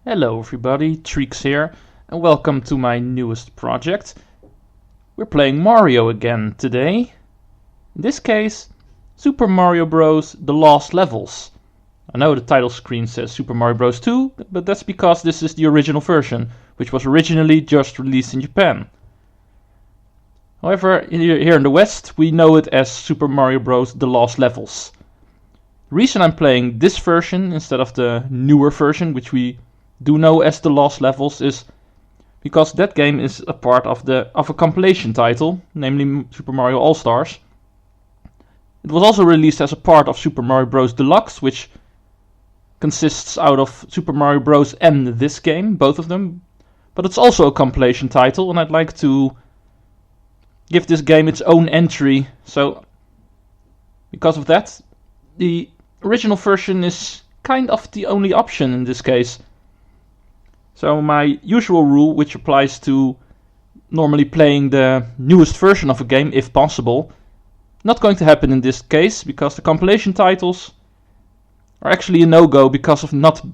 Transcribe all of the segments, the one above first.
Hello everybody, Treecks here, and welcome to my newest project. We're playing Mario again today. In this case, Super Mario Bros. The Lost Levels. I know the title screen says Super Mario Bros. 2, but that's because this is the original version, which was originally just released in Japan. However, here in the West, we know it as Super Mario Bros. The Lost Levels. The reason I'm playing this version instead of the newer version, which we do know as The Lost Levels, is because that game is a part of a compilation title, namely Super Mario All-Stars. It was also released as a part of Super Mario Bros. Deluxe, which consists out of Super Mario Bros. And this game, both of them. But it's also a compilation title, and I'd like to give this game its own entry. So, because of that, the original version is kind of the only option in this case. So my usual rule, which applies to normally playing the newest version of a game, if possible, not going to happen in this case, because the compilation titles are actually a no-go because of not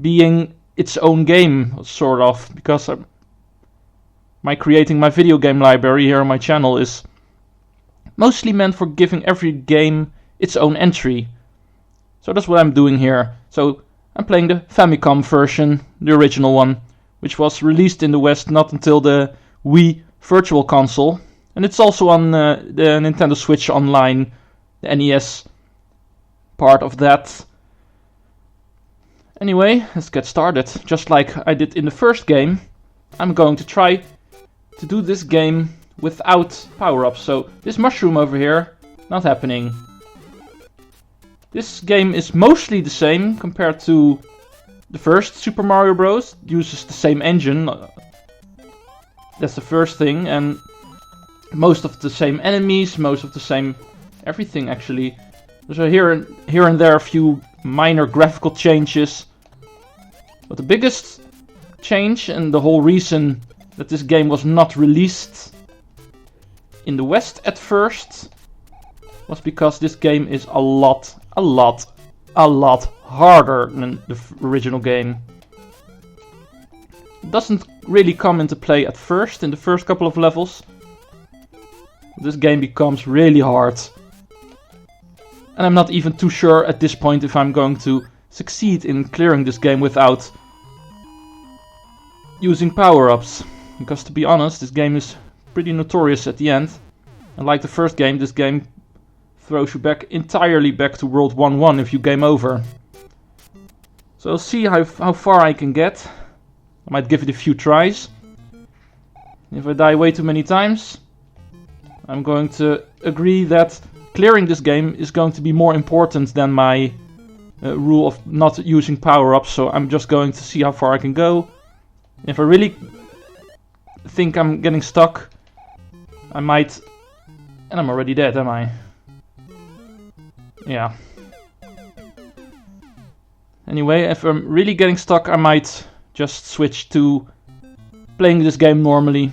being its own game, sort of, because creating my video game library here on my channel is mostly meant for giving every game its own entry. So that's what I'm doing here. So I'm playing the Famicom version, the original one, which was released in the West not until the Wii Virtual Console. And it's also on the Nintendo Switch Online, the NES part of that. Anyway, let's get started. Just like I did in the first game, I'm going to try to do this game without power-ups. So this mushroom over here, not happening. This game is mostly the same compared to the first Super Mario Bros. Uses the same engine. That's the first thing, and most of the same enemies, most of the same everything actually. So here and there a few minor graphical changes. But the biggest change, and the whole reason that this game was not released in the West at first, was because this game is a lot harder than the original game. It doesn't really come into play at first in the first couple of levels. This game becomes really hard. And I'm not even too sure at this point if I'm going to succeed in clearing this game without using power-ups. Because to be honest, this game is pretty notorious at the end. And like the first game, this game throws you entirely back to World 1-1 if you game over. So I'll see how far I can get. I might give it a few tries. If I die way too many times, I'm going to agree that clearing this game is going to be more important than my rule of not using power-ups. So I'm just going to see how far I can go. If I really think I'm getting stuck, I might... And I'm already dead, am I? Yeah. Anyway, if I'm really getting stuck, I might just switch to playing this game normally.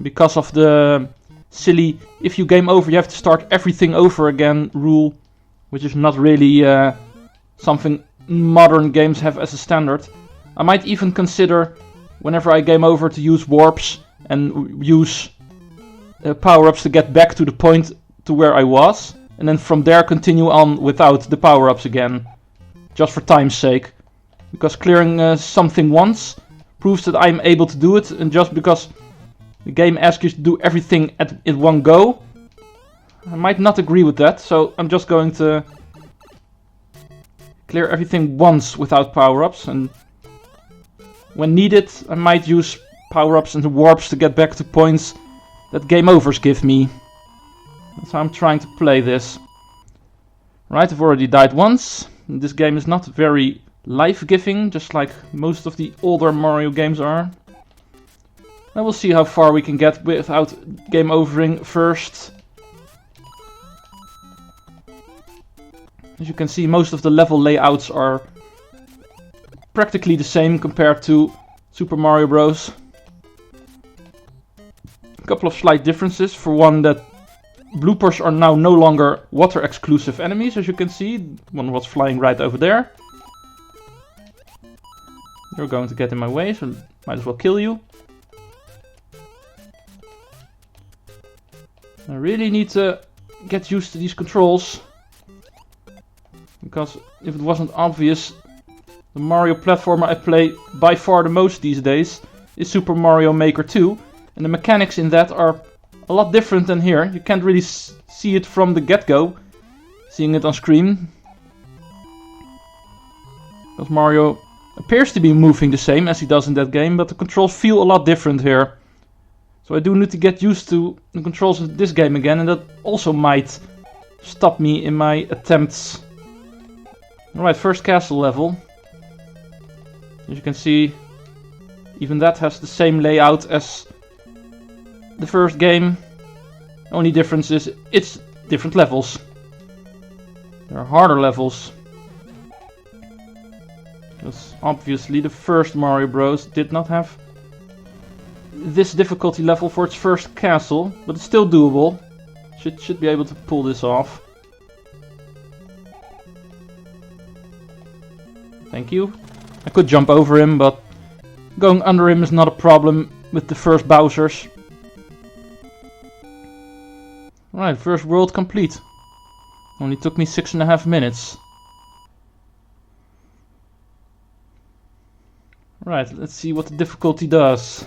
Because of the silly, if you game over, you have to start everything over again rule, which is not really something modern games have as a standard. I might even consider, whenever I game over, to use warps and use power-ups to get back to the point to where I was, and then from there continue on without the power-ups again, just for time's sake. Because clearing something once proves that I'm able to do it, and just because the game asks you to do everything in one go, I might not agree with that, so I'm just going to clear everything once without power-ups, and when needed I might use power-ups and the warps to get back to points that game overs give me. That's how I'm trying to play this. Right, I've already died once. This game is not very life-giving, just like most of the older Mario games are. And we'll see how far we can get without game overing first. As you can see, most of the level layouts are practically the same compared to Super Mario Bros. A couple of slight differences. For one, that bloopers are now no longer water exclusive enemies, as you can see. One was flying right over there. You're going to get in my way, so might as well kill you. I really need to get used to these controls. Because if it wasn't obvious, the Mario platformer I play by far the most these days is Super Mario Maker 2. And the mechanics in that are a lot different than here. You can't really see it from the get-go, seeing it on screen. Because Mario appears to be moving the same as he does in that game, but the controls feel a lot different here. So I do need to get used to the controls of this game again, and that also might stop me in my attempts. Alright, first castle level. As you can see, even that has the same layout as the first game. The only difference is it's different levels. There are harder levels. Because obviously the first Mario Bros. Did not have this difficulty level for its first castle, but it's still doable. Should be able to pull this off. Thank you. I could jump over him, but going under him is not a problem with the first Bowsers. Right, first world complete. Only took me 6.5 minutes. Right, let's see what the difficulty does.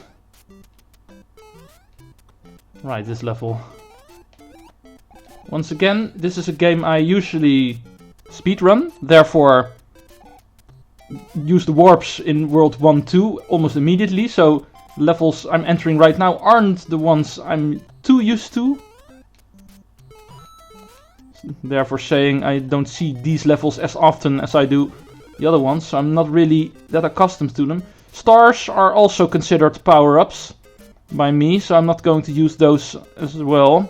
Right, this level. Once again, this is a game I usually speedrun, therefore use the warps in World 1-2 almost immediately, so levels I'm entering right now aren't the ones I'm too used to. Therefore saying I don't see these levels as often as I do the other ones, so I'm not really that accustomed to them. Stars are also considered power-ups by me, so I'm not going to use those as well.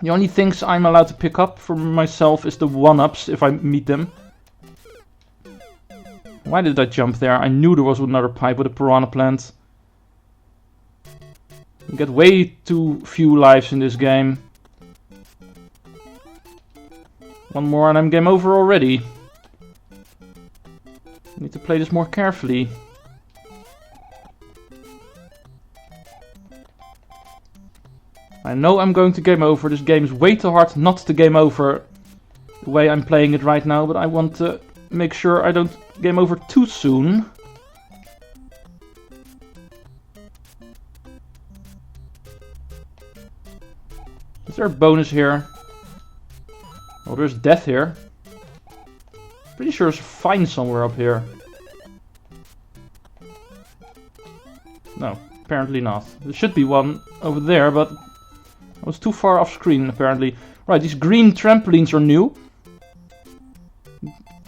The only things I'm allowed to pick up for myself is the 1-ups if I meet them. Why did I jump there? I knew there was another pipe with a piranha plant. You get way too few lives in this game. One more and I'm game over already. Need to play this more carefully. I know I'm going to game over. This game is way too hard not to game over the way I'm playing it right now, but I want to make sure I don't game over too soon. Is there a bonus here? Oh, there's death here. Pretty sure there's a fine somewhere up here. No, apparently not. There should be one over there, but I was too far off screen apparently. Right, these green trampolines are new.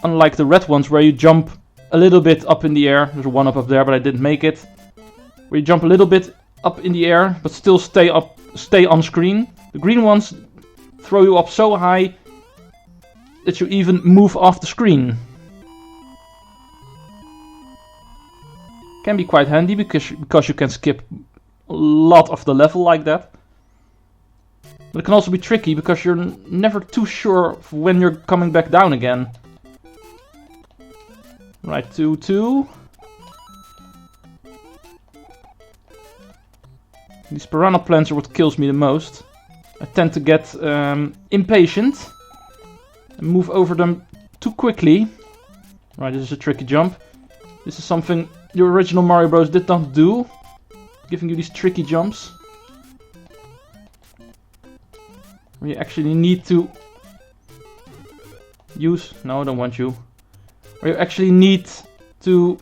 Unlike the red ones where you jump a little bit up in the air. There's a one up there, but I didn't make it. Where you jump a little bit up in the air, but still stay on screen. The green ones throw you up so high that you even move off the screen. Can be quite handy because you can skip a lot of the level like that. But it can also be tricky because you're never too sure when you're coming back down again. Right, 2-2. These piranha plants are what kills me the most. I tend to get impatient and move over them too quickly. Right, this is a tricky jump. This is something the original Mario Bros. Did not do. Giving you these tricky jumps. Where you actually need to use... No, I don't want you. Where you actually need to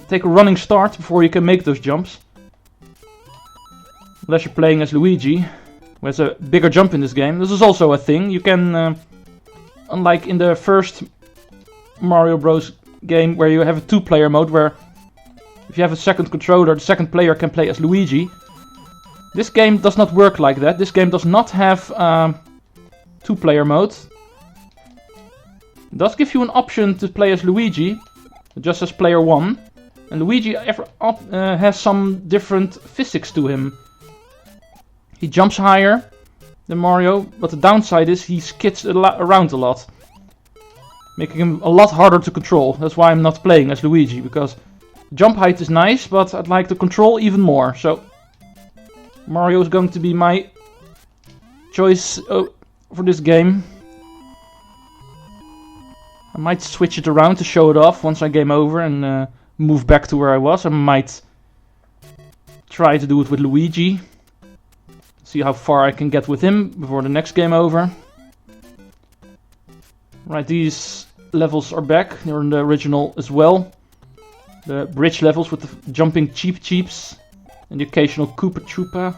take a running start before you can make those jumps. Unless you're playing as Luigi, who has a bigger jump in this game. This is also a thing. You can, unlike in the first Mario Bros. Game where you have a two-player mode, where if you have a second controller, the second player can play as Luigi. This game does not work like that. This game does not have two-player mode. It does give you an option to play as Luigi, just as player 1. And Luigi has some different physics to him. He jumps higher, than Mario, but the downside is he skids around a lot, making him a lot harder to control. That's why I'm not playing as Luigi, because jump height is nice, but I'd like to control even more. So Mario is going to be my choice for this game. I might switch it around to show it off once I game over and move back to where I was. I might try to do it with Luigi. See how far I can get with him before the next game over. Right, these levels are back. They're in the original as well. The bridge levels with the jumping cheeps and the occasional Koopa Troopa.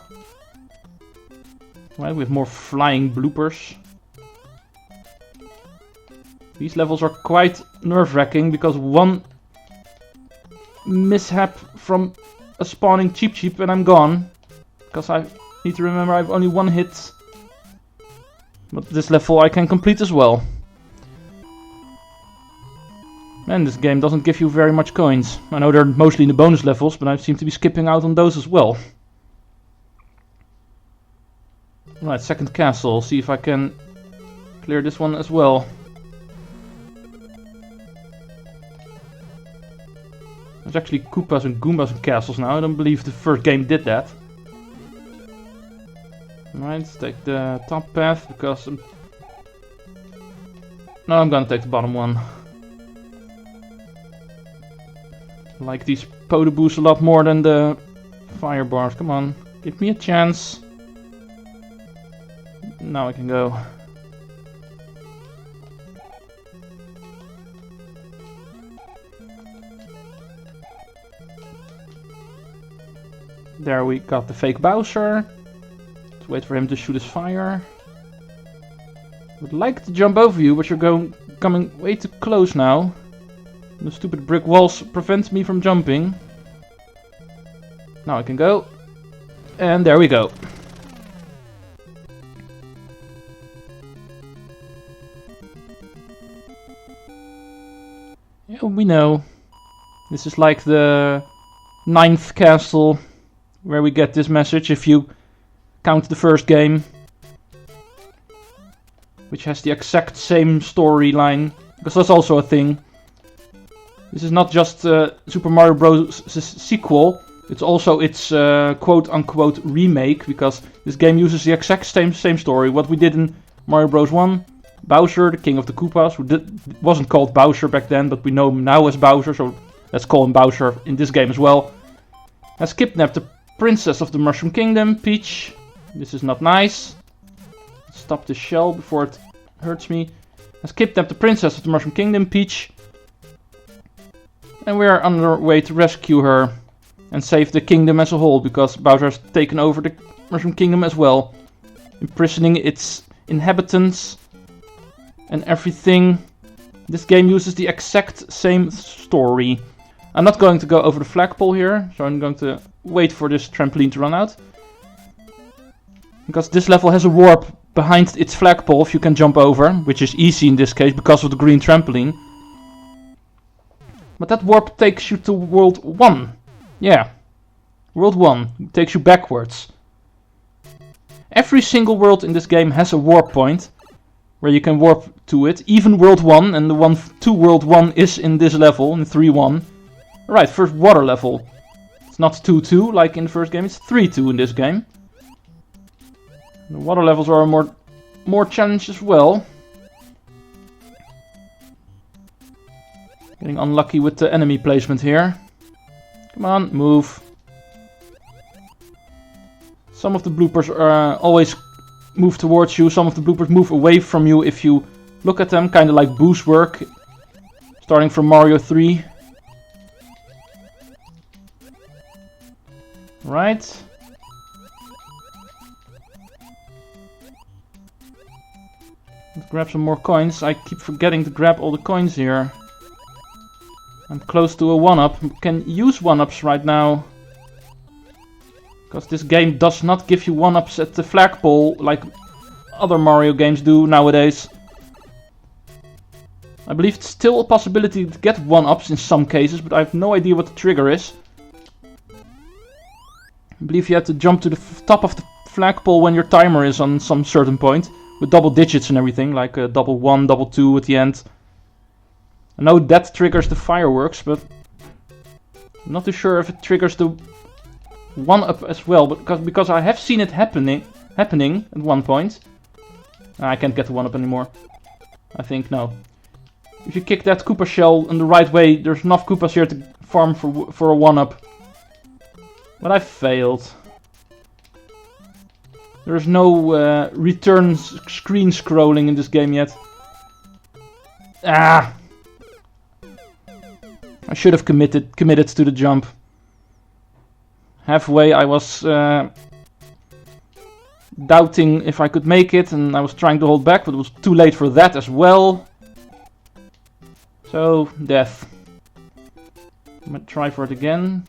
Right, we have more flying bloopers. These levels are quite nerve-wracking because one mishap from a spawning cheep and I'm gone. Because I need to remember I have only one hit. But this level I can complete as well. And this game doesn't give you very much coins. I know they're mostly in the bonus levels, but I seem to be skipping out on those as well. Right, second castle. See if I can clear this one as well. There's actually Koopas and Goombas and castles now. I don't believe the first game did that. Right, let's take the top path because no, I'm gonna take the bottom one. I like these Podoboos a lot more than the fire bars. Come on, give me a chance. Now I can go. There we got the fake Bowser. Let's wait for him to shoot his fire. Would like to jump over you, but you're coming way too close now. The stupid brick walls prevent me from jumping. Now I can go. And there we go. Yeah, we know. This is like the 9th castle where we get this message if you count the first game, which has the exact same storyline, because that's also a thing. This is not just Super Mario Bros. Sequel, it's also its quote-unquote remake, because this game uses the exact same story. What we did in Mario Bros. 1, Bowser, the king of the Koopas, who wasn't called Bowser back then, but we know him now as Bowser, so let's call him Bowser in this game as well, has kidnapped the Princess of the Mushroom Kingdom, Peach. This is not nice. Stop the shell before it hurts me. Has kidnapped the Princess of the Mushroom Kingdom, Peach. And we are on our way to rescue her and save the kingdom as a whole, because Bowser has taken over the Mushroom Kingdom as well, imprisoning its inhabitants and everything. This game uses the exact same story. I'm not going to go over the flagpole here, so I'm going to wait for this trampoline to run out. Because this level has a warp behind its flagpole if you can jump over, which is easy in this case because of the green trampoline. But that warp takes you to World 1. Yeah, World 1 takes you backwards. Every single world in this game has a warp point where you can warp to it, even World 1, and the one to World 1 is in this level, in 3-1. Right, first water level. It's not 2-2 like in the first game, it's 3-2 in this game. The water levels are more challenge as well. Getting unlucky with the enemy placement here. Come on, move. Some of the bloopers always move towards you, some of the bloopers move away from you if you look at them, kind of like boost work, starting from Mario 3. Right. Let's grab some more coins. I keep forgetting to grab all the coins here. I'm close to a 1-up. Can use 1-ups right now. Because this game does not give you 1-ups at the flagpole like other Mario games do nowadays. I believe it's still a possibility to get 1-ups in some cases, but I have no idea what the trigger is. I believe you have to jump to the top of the flagpole when your timer is on some certain point, with double digits and everything, like double 1, double 2 at the end. I know that triggers the fireworks, but I'm not too sure if it triggers the 1-up as well, but because I have seen it happening at one point. I can't get the 1-up anymore. I think no. If you kick that Koopa shell in the right way, there's enough Koopas here to farm for a 1-up. But I failed. There is no return screen scrolling in this game yet. Ah! I should have committed to the jump. Halfway I was doubting if I could make it, and I was trying to hold back, but it was too late for that as well. So, death. I'm gonna try for it again.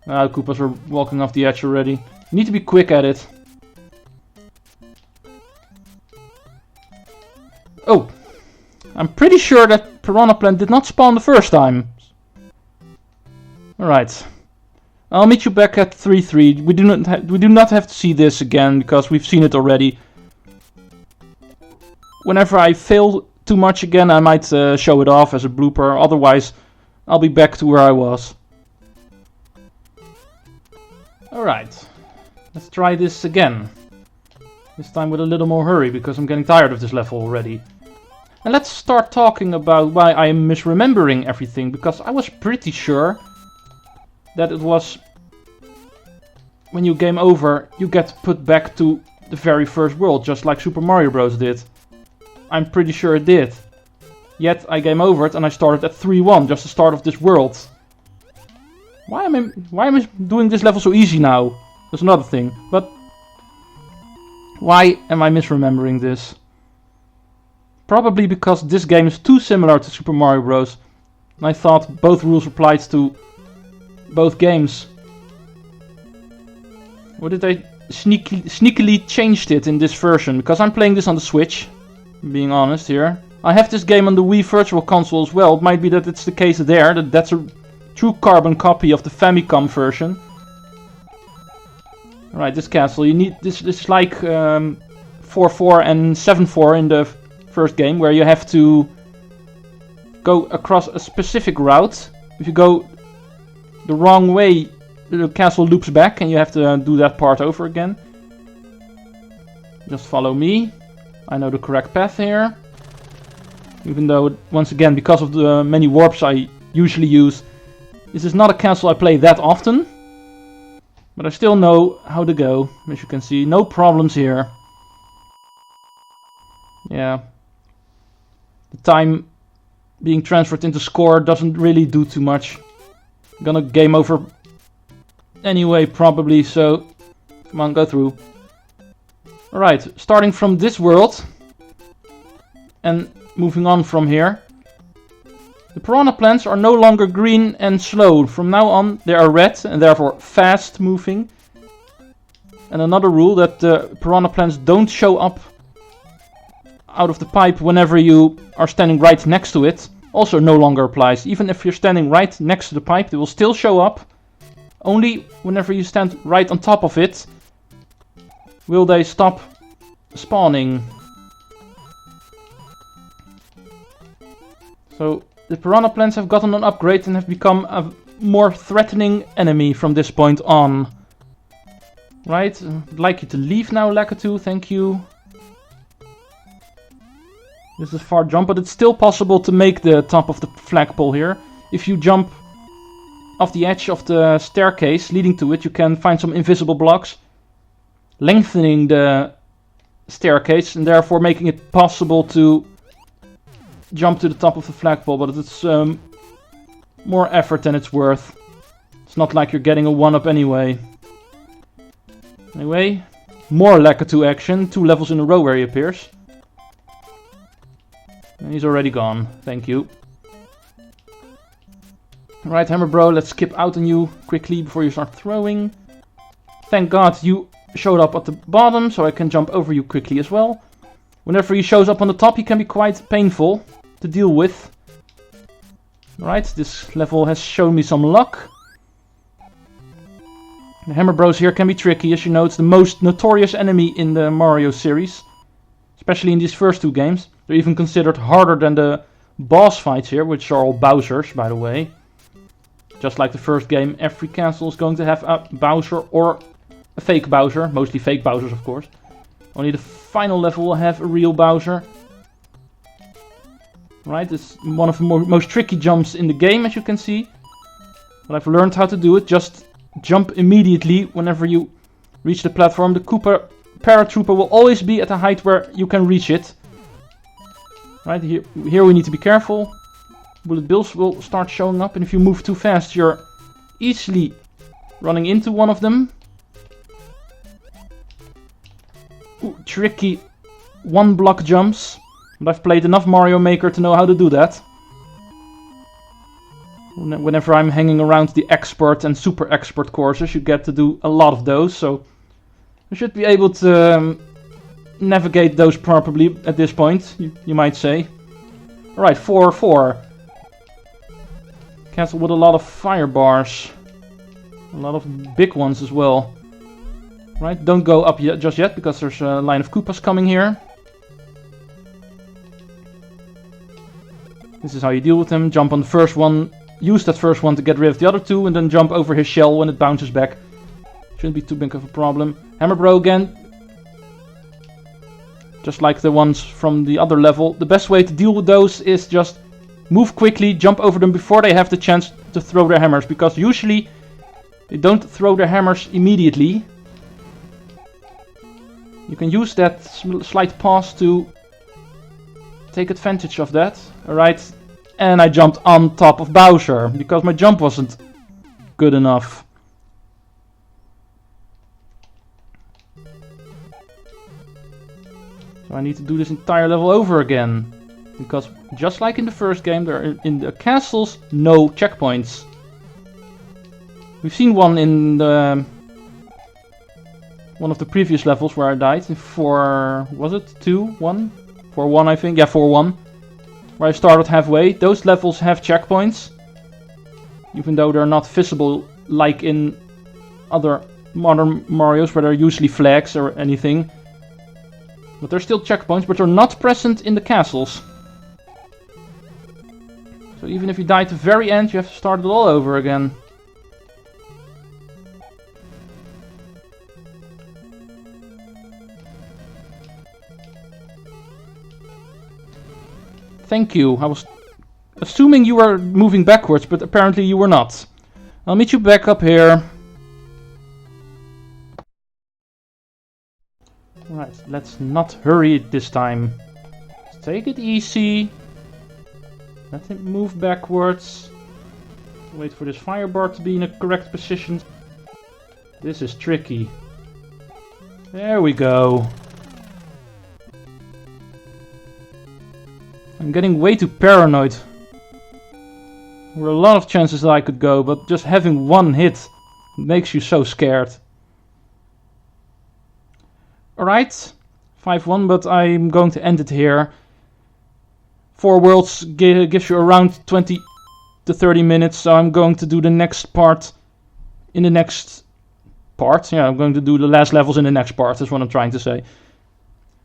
Ah, Koopas are walking off the edge already. You need to be quick at it. Oh! I'm pretty sure that Piranha Plant did not spawn the first time. Alright. I'll meet you back at 3-3. We do not have to see this again, because we've seen it already. Whenever I fail too much again, I might show it off as a blooper. Otherwise, I'll be back to where I was. Alright. Let's try this again. This time with a little more hurry, because I'm getting tired of this level already. And let's start talking about why I am misremembering everything, because I was pretty sure that it was when you game over, you get put back to the very first world, just like Super Mario Bros. Did. I'm pretty sure it did. Yet I game over it and I started at 3-1, just the start of this world. Why am I doing this level so easy now? That's another thing. But why am I misremembering this? Probably because this game is too similar to Super Mario Bros. And I thought both rules applied to both games. Or did they sneakily changed it in this version? Because I'm playing this on the Switch, being honest here. I have this game on the Wii Virtual Console as well. It might be that it's the case there, that's a true carbon copy of the Famicom version. Alright, this castle, you need this is like 4-4 and 7-4 in the first game, where you have to go across a specific route. If you go the wrong way, the castle loops back and you have to do that part over again. Just follow me. I know the correct path here. Even though, once again, because of the many warps I usually use, this is not a castle I play that often. But I still know how to go, as you can see. No problems here. Yeah. The time being transferred into score doesn't really do too much. I'm gonna game over anyway, probably, so come on, go through. Alright, starting from this world and moving on from here. The piranha plants are no longer green and slow. From now on they are red and therefore fast moving. And another rule, that the piranha plants don't show up out of the pipe whenever you are standing right next to it, also no longer applies. Even if you're standing right next to the pipe, they will still show up. Only whenever you stand right on top of it will they stop spawning. So the piranha plants have gotten an upgrade and have become a more threatening enemy from this point on. Right, I'd like you to leave now, Lakitu, thank you. This is a far jump, but it's still possible to make the top of the flagpole here. If you jump off the edge of the staircase leading to it, you can find some invisible blocks, lengthening the staircase and therefore making it possible to jump to the top of the flagpole, but it's more effort than it's worth. It's not like you're getting a 1-up anyway. Anyway, more Lakitu action, 2 levels in a row where he appears. And he's already gone, thank you. Right, Hammer Bro, let's skip out on you quickly before you start throwing. Thank God you showed up at the bottom, so I can jump over you quickly as well. Whenever he shows up on the top, he can be quite painful to deal with. Right, this level has shown me some luck. The Hammer Bros here can be tricky, as you know, it's the most notorious enemy in the Mario series. Especially in these first two games. They're even considered harder than the boss fights here, which are all Bowsers, by the way. Just like the first game, every castle is going to have a Bowser or a fake Bowser. Mostly fake Bowsers, of course. Only the final level will have a real Bowser. Right, it's one of the most tricky jumps in the game, as you can see. But I've learned how to do it. Just jump immediately whenever you reach the platform. The Koopa Paratrooper will always be at a height where you can reach it. Right, here we need to be careful. Bullet bills will start showing up, and if you move too fast, you're easily running into one of them. Ooh, tricky one-block jumps. But I've played enough Mario Maker to know how to do that. Whenever I'm hanging around the expert and super expert courses, you get to do a lot of those, so you should be able to navigate those properly at this point, you might say. Alright, 4-4. Castle with a lot of fire bars. A lot of big ones as well. Right, don't go up just yet, because there's a line of Koopas coming here. This is how you deal with them. Jump on the first one, use that first one to get rid of the other two, and then jump over his shell when it bounces back. Shouldn't be too big of a problem. Hammer Bro again. Just like the ones from the other level. The best way to deal with those is just move quickly, jump over them before they have the chance to throw their hammers. Because usually they don't throw their hammers immediately. You can use that slight pause to take advantage of that. Alright, and I jumped on top of Bowser because my jump wasn't good enough. So I need to do this entire level over again. Because just like in the first game, there are in the castles no checkpoints. We've seen one in the one of the previous levels where I died in 4, was it 2, 1? 4-1 I think, yeah 4-1. Where I started halfway. Those levels have checkpoints. Even though they're not visible like in other modern Marios where there are usually flags or anything. But there's still checkpoints, but they're not present in the castles. So even if you die at the very end, you have to start it all over again. Thank you. I was assuming you were moving backwards, but apparently you were not. I'll meet you back up here. Alright, let's not hurry it this time. Let's take it easy. Let him move backwards. Wait for this fire bar to be in a correct position. This is tricky. There we go. I'm getting way too paranoid. There were a lot of chances that I could go, but just having one hit makes you so scared. Alright, 5-1, but I'm going to end it here. 4 worlds gives you around 20 to 30 minutes, so I'm going to do the next part in the next part. Yeah, I'm going to do the last levels in the next part, that's what I'm trying to say.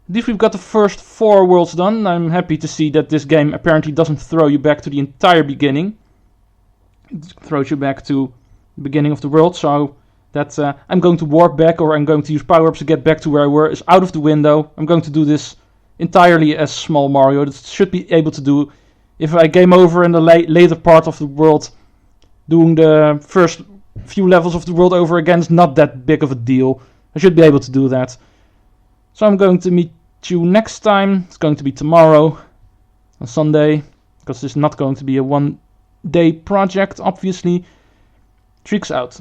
At least we've got the first 4 worlds done. I'm happy to see that this game apparently doesn't throw you back to the entire beginning. It throws you back to the beginning of the world, so that I'm going to warp back or I'm going to use power-ups to get back to where I were is out of the window. I'm going to do this entirely as small Mario. That should be able to do. If I game over in the later part of the world, doing the first few levels of the world over again is not that big of a deal. I should be able to do that. So I'm going to meet you next time. It's going to be tomorrow, on Sunday, because this is not going to be a one-day project, obviously. Treecks out.